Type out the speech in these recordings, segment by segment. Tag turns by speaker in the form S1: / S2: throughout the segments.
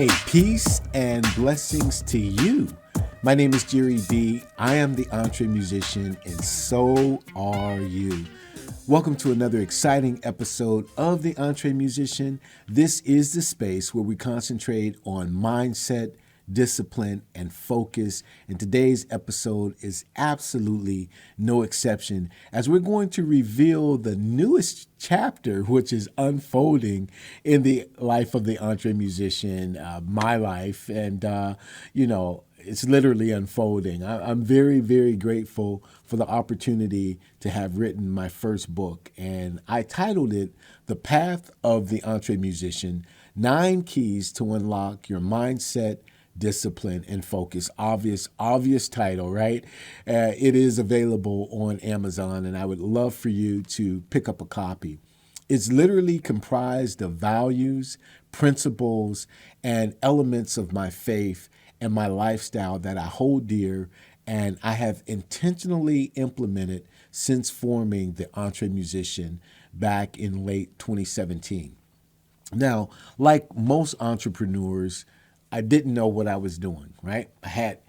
S1: Hey, peace and blessings to you. My name is Jerry B. I am the EntreMusician, and so are you. Welcome to another exciting episode of the EntreMusician. This is the space where we concentrate on mindset, discipline, and focus. And today's episode is absolutely no exception, as we're going to reveal the newest chapter, which is unfolding in the life of the EntreMusician, my life. And, it's literally unfolding. I'm very, very grateful for the opportunity to have written my first book. And I titled it The Path of the EntreMusician: 9 Keys to Unlock Your Mindset, Discipline, and Focus. Obvious title, right? It is available on Amazon, and I would love for you to pick up a copy. It's literally comprised of values, principles, and elements of my faith and my lifestyle that I hold dear and I have intentionally implemented since forming the EntreMusician back in late 2017. Now, like most entrepreneurs, I didn't know what I was doing, right? I had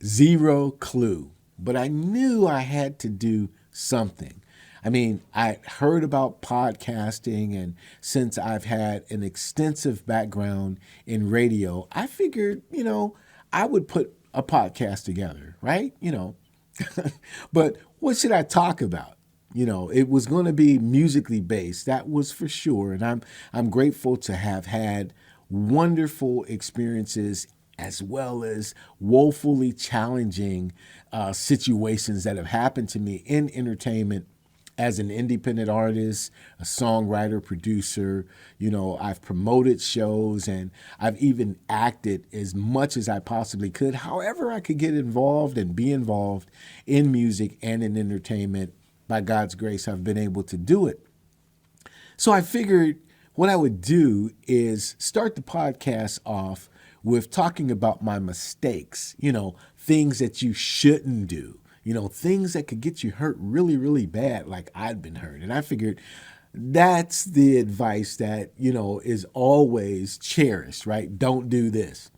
S1: zero clue, but I knew I had to do something. I mean, I heard about podcasting, and since I've had an extensive background in radio, I figured, I would put a podcast together, right? But what should I talk about? It was going to be musically based. That was for sure. And I'm grateful to have had wonderful experiences as well as woefully challenging situations that have happened to me in entertainment as an independent artist, a songwriter, producer. I've promoted shows and I've even acted as much as I possibly could. However I could get involved and be involved in music and in entertainment, by God's grace, I've been able to do it. So I figured what I would do is start the podcast off with talking about my mistakes, things that you shouldn't do. Things that could get you hurt really, really bad, like I'd been hurt. And I figured that's the advice that, is always cherished, right? Don't do this.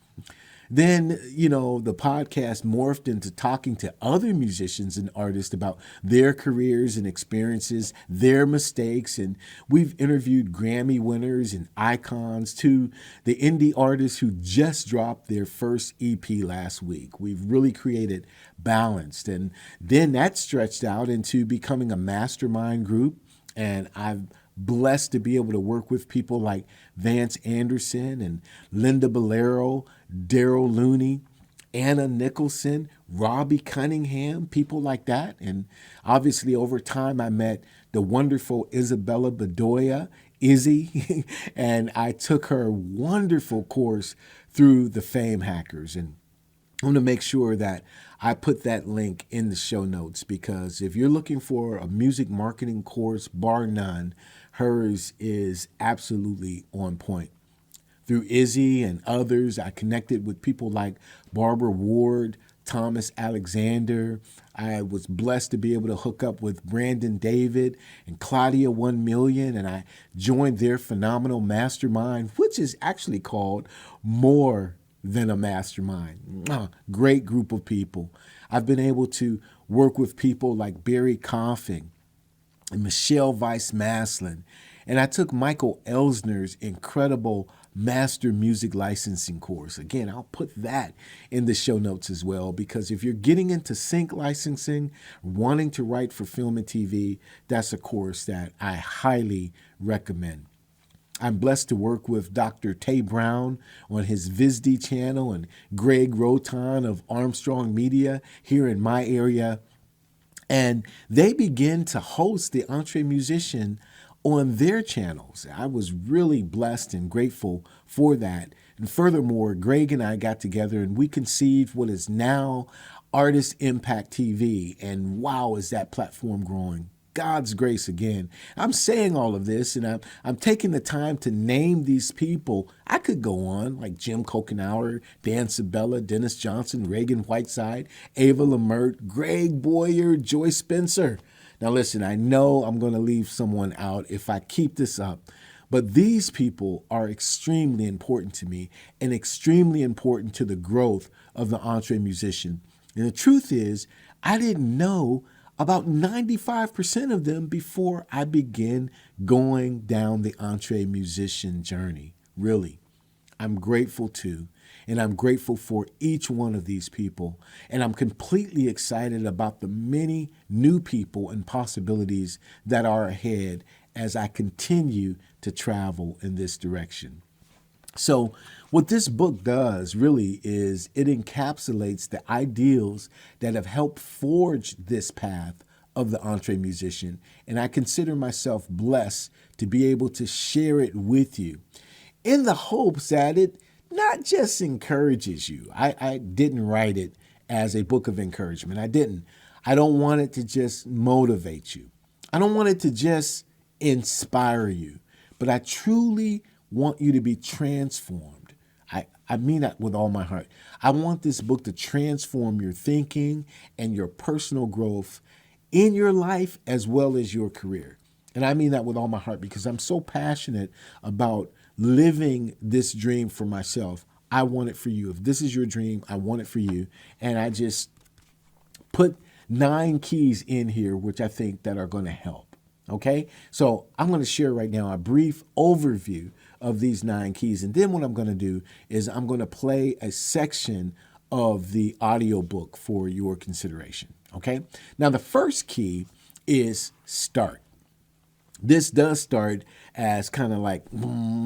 S1: Then, the podcast morphed into talking to other musicians and artists about their careers and experiences, their mistakes. And we've interviewed Grammy winners and icons to the indie artists who just dropped their first EP last week. We've really created balance. And then that stretched out into becoming a mastermind group. And I've blessed to be able to work with people like Vance Anderson and Linda Bolero, Daryl Looney, Anna Nicholson, Robbie Cunningham, people like that. And obviously over time I met the wonderful Isabella Bedoya, Izzy, and I took her wonderful course through the Fame Hackers. And I want to make sure that I put that link in the show notes, because if you're looking for a music marketing course, bar none, hers is absolutely on point. Through Izzy and others, I connected with people like Barbara Ward, Thomas Alexander. I was blessed to be able to hook up with Brandon David and Claudia 1 Million, and I joined their phenomenal mastermind, which is actually called More Than a Mastermind. Great group of people. I've been able to work with people like Barry Coffin and Michelle Weiss-Maslin. And I took Michael Elsner's incredible master music licensing course. Again, I'll put that in the show notes as well, because if you're getting into sync licensing, wanting to write for film and TV, that's a course that I highly recommend. I'm blessed to work with Dr. Tay Brown on his VISD channel and Greg Rotan of Armstrong Media here in my area. And they begin to host the EntreMusician on their channels. I was really blessed and grateful for that. And furthermore, Greg and I got together and we conceived what is now Artist Impact TV. And wow, is that platform growing. God's grace again. I'm saying all of this, and I'm taking the time to name these people. I could go on, like Jim Kokenauer, Dan Sabella, Dennis Johnson, Reagan Whiteside, Ava Lamert, Greg Boyer, Joyce Spencer. Now listen, I know I'm going to leave someone out if I keep this up, But these people are extremely important to me and extremely important to the growth of the EntreMusician. And the truth is, I didn't know about 95% of them before I began going down the EntreMusician journey. Really, I'm grateful to, and I'm grateful for each one of these people. And I'm completely excited about the many new people and possibilities that are ahead as I continue to travel in this direction. So, what this book does really is it encapsulates the ideals that have helped forge this path of the EntreMusician, and I consider myself blessed to be able to share it with you in the hopes that it not just encourages you. I didn't write it as a book of encouragement. I didn't. I don't want it to just motivate you. I don't want it to just inspire you, but I truly want you to be transformed. I mean that with all my heart. I want this book to transform your thinking and your personal growth in your life as well as your career. And I mean that with all my heart because I'm so passionate about living this dream for myself. I want it for you. If this is your dream, I want it for you. And I just put 9 keys in here, which I think that are going to help. Okay, so I'm going to share right now a brief overview of these 9 keys. And then what I'm going to do is I'm going to play a section of the audiobook for your consideration. Okay, now the first key is start. This does start as kind of like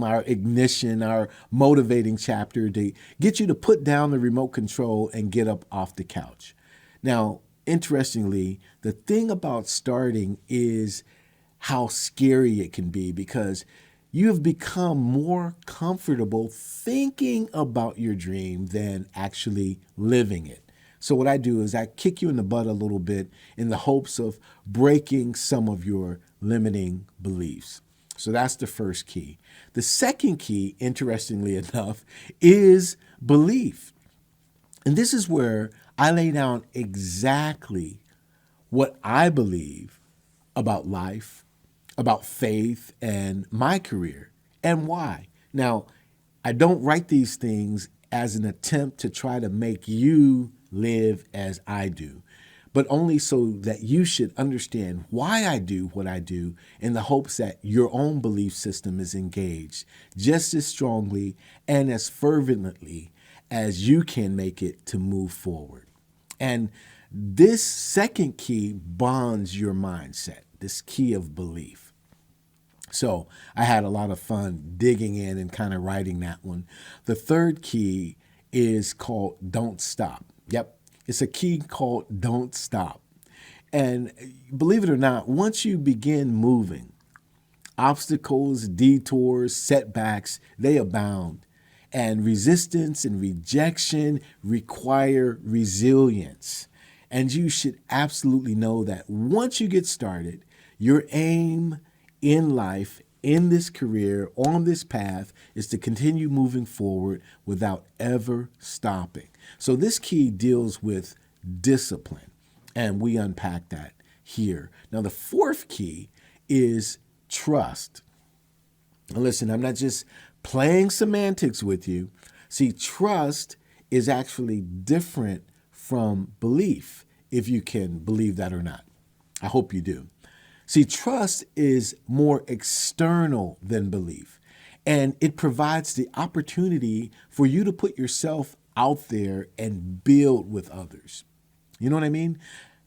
S1: our ignition, our motivating chapter to get you to put down the remote control and get up off the couch. Now, interestingly, the thing about starting is how scary it can be because you have become more comfortable thinking about your dream than actually living it. So what I do is I kick you in the butt a little bit in the hopes of breaking some of your limiting beliefs. So that's the first key. The second key, interestingly enough, is belief. And this is where I lay down exactly what I believe about life, about faith, and my career, and why. Now, I don't write these things as an attempt to try to make you live as I do, but only so that you should understand why I do what I do in the hopes that your own belief system is engaged just as strongly and as fervently as you can make it to move forward. And this second key bonds your mindset, this key of belief. So I had a lot of fun digging in and kind of writing that one. The third key is called Don't Stop. Yep, it's a key called Don't Stop. And believe it or not, once you begin moving, obstacles, detours, setbacks, they abound. And resistance and rejection require resilience. And you should absolutely know that once you get started, your aim in life, in this career, on this path, is to continue moving forward without ever stopping. So this key deals with discipline, and we unpack that here. Now, the fourth key is trust. Now, listen, I'm not just playing semantics with you. See, trust is actually different from belief, if you can believe that or not. I hope you do. See, trust is more external than belief, and it provides the opportunity for you to put yourself out there and build with others. You know what I mean?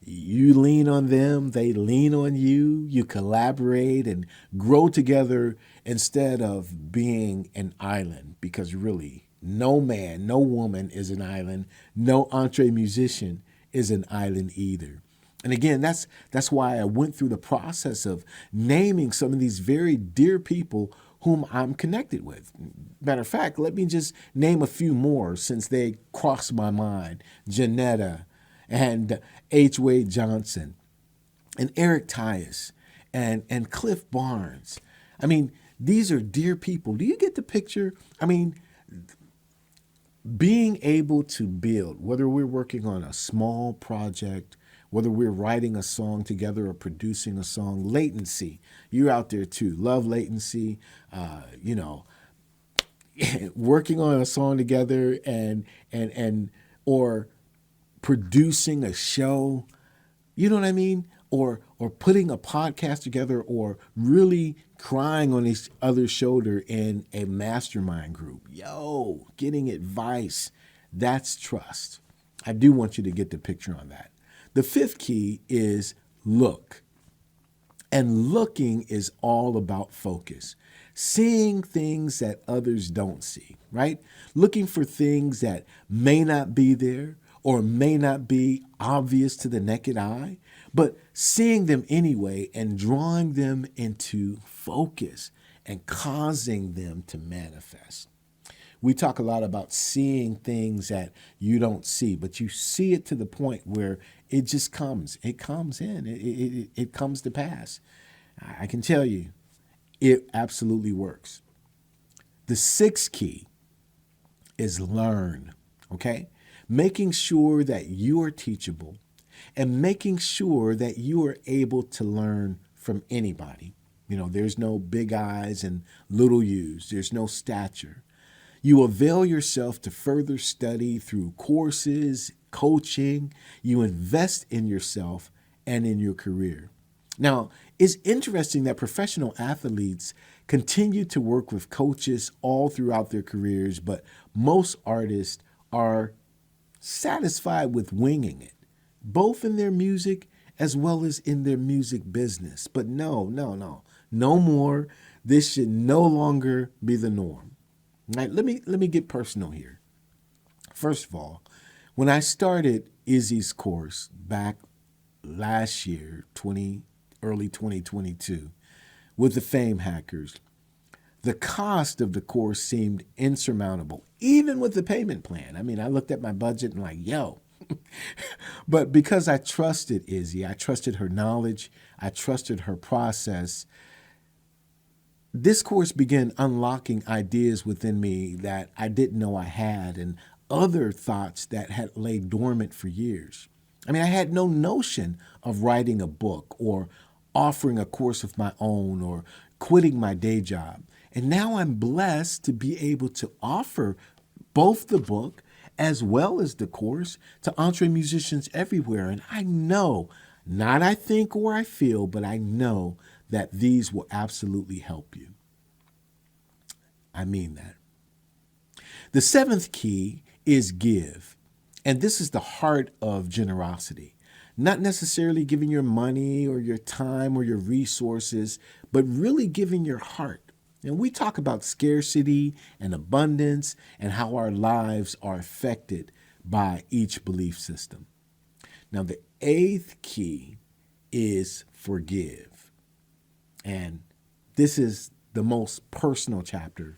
S1: You lean on them, they lean on you, you collaborate and grow together instead of being an island, because really, no man, no woman is an island, no EntreMusician is an island either. And again, that's why I went through the process of naming some of these very dear people whom I'm connected with. Matter of fact, let me just name a few more since they crossed my mind. Janetta and H. Wade Johnson and Eric Tyus and Cliff Barnes. I mean, these are dear people. Do you get the picture? I mean, being able to build, whether we're working on a small project, whether we're writing a song together or producing a song. Latency, you're out there too. Love latency. You know, working on a song together and or producing a show, you know what I mean? Or putting a podcast together, or really crying on each other's shoulder in a mastermind group. Yo, getting advice. That's trust. I do want you to get the picture on that. The fifth key is look. And looking is all about focus. Seeing things that others don't see, right? Looking for things that may not be there or may not be obvious to the naked eye, but seeing them anyway and drawing them into focus and causing them to manifest. We talk a lot about seeing things that you don't see, but you see it to the point where it just comes. It comes in. It comes to pass. I can tell you, it absolutely works. The sixth key is learn, okay? Making sure that you are teachable and making sure that you are able to learn from anybody. You know, there's no big I's and little U's. There's no stature. You avail yourself to further study through courses, coaching. You invest in yourself and in your career. Now, it's interesting that professional athletes continue to work with coaches all throughout their careers, but most artists are satisfied with winging it, both in their music as well as in their music business. But no more. This should no longer be the norm. Right, let me get personal here. First of all, when I started Izzy's course back last year, early 2022, with the Fame Hackers, the cost of the course seemed insurmountable, even with the payment plan. I mean, I looked at my budget and like, yo. But because I trusted Izzy, I trusted her knowledge, I trusted her process, this course began unlocking ideas within me that I didn't know I had, and other thoughts that had laid dormant for years. I mean, I had no notion of writing a book or offering a course of my own or quitting my day job. And now I'm blessed to be able to offer both the book as well as the course to EntreMusicians everywhere. And I know, not I think or I feel, but I know that these will absolutely help you. I mean that. The seventh key is give. And this is the heart of generosity. Not necessarily giving your money or your time or your resources, but really giving your heart. And we talk about scarcity and abundance and how our lives are affected by each belief system. Now, the eighth key is forgive. And this is the most personal chapter.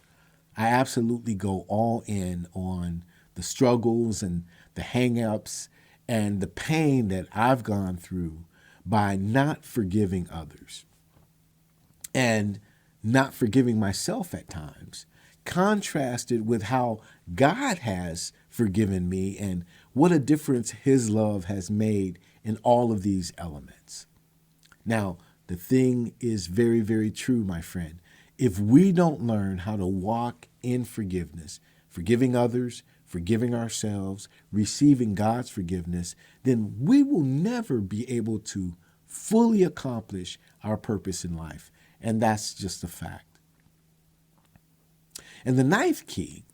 S1: I absolutely go all in on the struggles and the hang-ups and the pain that I've gone through by not forgiving others and not forgiving myself at times, contrasted with how God has forgiven me and what a difference His love has made in all of these elements. Now, the thing is very, very true, my friend. If we don't learn how to walk in forgiveness, forgiving others, forgiving ourselves, receiving God's forgiveness, then we will never be able to fully accomplish our purpose in life. And that's just a fact. And the ninth key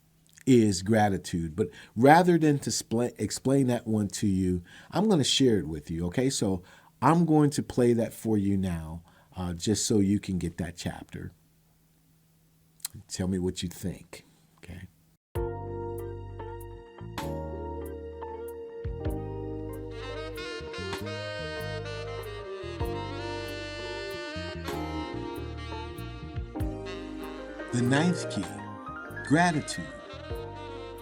S1: is gratitude. But rather than to explain that one to you, I'm going to share it with you, okay? So I'm going to play that for you now, just so you can get that chapter. Tell me what you think, okay? The ninth key, gratitude.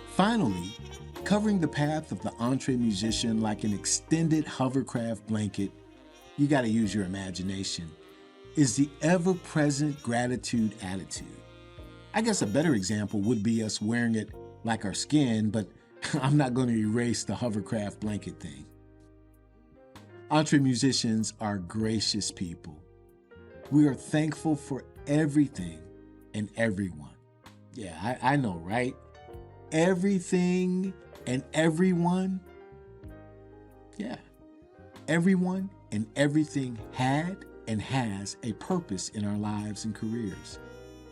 S1: Finally, covering the path of the EntreMusician like an extended hovercraft blanket, you got to use your imagination, is the ever-present gratitude attitude. I guess a better example would be us wearing it like our skin, but I'm not going to erase the hovercraft blanket thing. EntreMusicians are gracious people. We are thankful for everything and everyone. Yeah, I know, right? Everything and everyone. Yeah. Everyone and everything had and has a purpose in our lives and careers.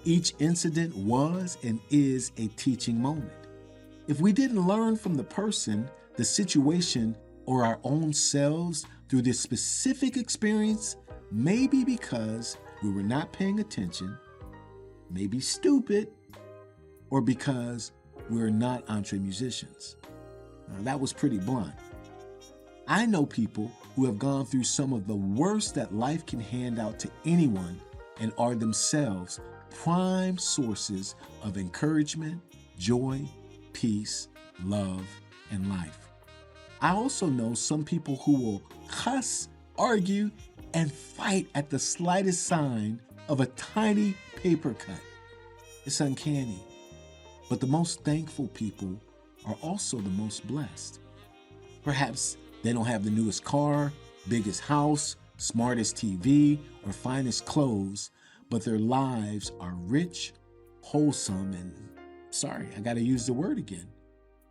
S1: Each incident was and is a teaching moment. If we didn't learn from the person, the situation, or our own selves through this specific experience, maybe because we were not paying attention, maybe stupid, or because we're not EntreMusicians. Now, that was pretty blunt. I know people who have gone through some of the worst that life can hand out to anyone and are themselves prime sources of encouragement, joy, peace, love, and life. I also know some people who will cuss, argue, and fight at the slightest sign of a tiny paper cut. It's uncanny. But the most thankful people are also the most blessed. Perhaps they don't have the newest car, biggest house, smartest TV, or finest clothes, but their lives are rich, wholesome, and, sorry, I gotta use the word again,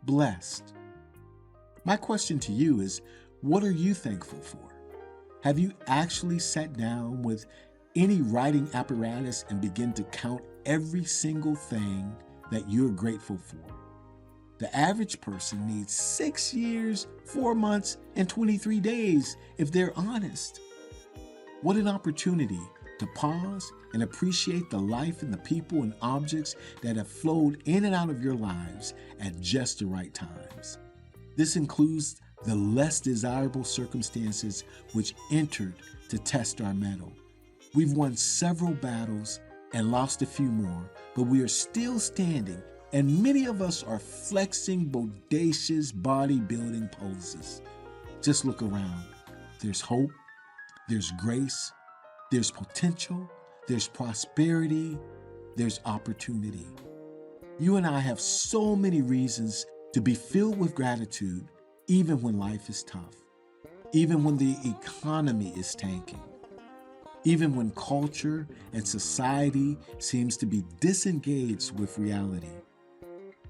S1: blessed. My question to you is, what are you thankful for? Have you actually sat down with any writing apparatus and begin to count every single thing that you're grateful for? The average person needs 6 years, 4 months, and 23 days if they're honest. What an opportunity to pause and appreciate the life and the people and objects that have flowed in and out of your lives at just the right times. This includes the less desirable circumstances which entered to test our mettle. We've won several battles and lost a few more, but we are still standing, and many of us are flexing bodacious bodybuilding poses. Just look around. There's hope, there's grace, there's potential, there's prosperity, there's opportunity. You and I have so many reasons to be filled with gratitude, even when life is tough, even when the economy is tanking, even when culture and society seems to be disengaged with reality,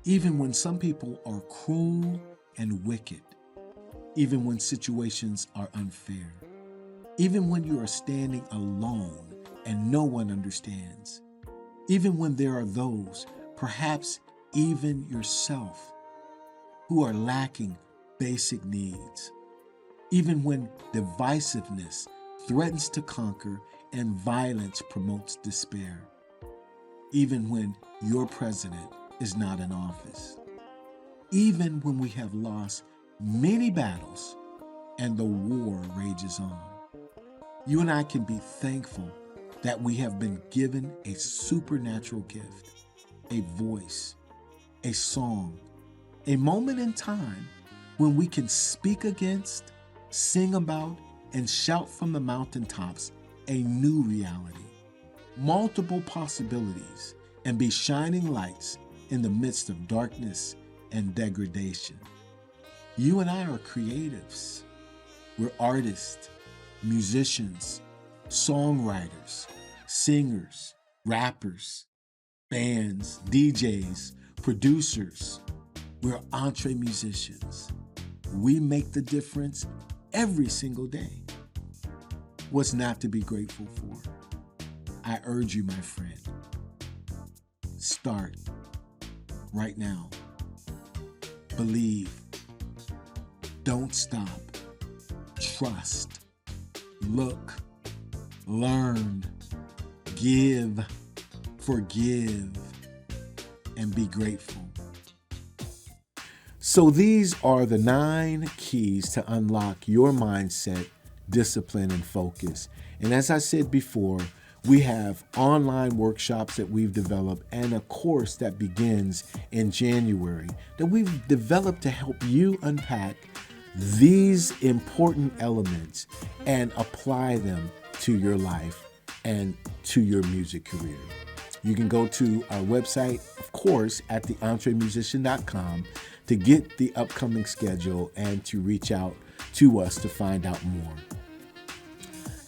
S1: even when some people are cruel and wicked, even when situations are unfair, even when you are standing alone and no one understands, even when there are those, perhaps even yourself, who are lacking basic needs, even when divisiveness threatens to conquer and violence promotes despair, even when your president is not in office, even when we have lost many battles and the war rages on. You and I can be thankful that we have been given a supernatural gift, a voice, a song, a moment in time when we can speak against, sing about, and shout from the mountaintops a new reality, multiple possibilities, and be shining lights in the midst of darkness and degradation. You and I are creatives. We're artists, musicians, songwriters, singers, rappers, bands, DJs, producers. We're EntreMusicians. We make the difference every single day. What's not to be grateful for? I urge you, my friend, start right now. Believe. Don't stop. Trust. Look. Learn. Give. Forgive. And be grateful. So these are the 9 keys to unlock your mindset, discipline, and focus. And as I said before, we have online workshops that we've developed and a course that begins in January that we've developed to help you unpack these important elements and apply them to your life and to your music career. You can go to our website, of course, at theentremusician.com to get the upcoming schedule and to reach out to us to find out more.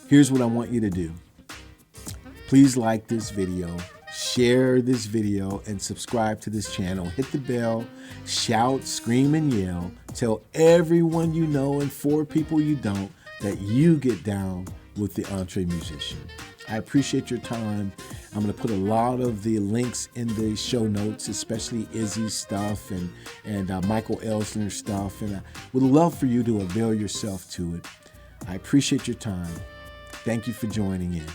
S1: Here's what I want you to do. Please like this video, share this video, and subscribe to this channel. Hit the bell, shout, scream, and yell. Tell everyone you know and 4 people you don't that you get down with the EntreMusician. I appreciate your time. I'm going to put a lot of the links in the show notes, especially Izzy's stuff and Michael Elsner's stuff. And I would love for you to avail yourself to it. I appreciate your time. Thank you for joining in.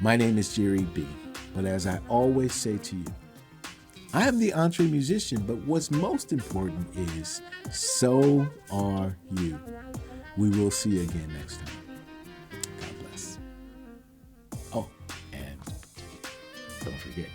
S1: My name is Jerry B. But as I always say to you, I am the EntreMusician, but what's most important is so are you. We will see you again next time. God bless. Oh, and don't forget,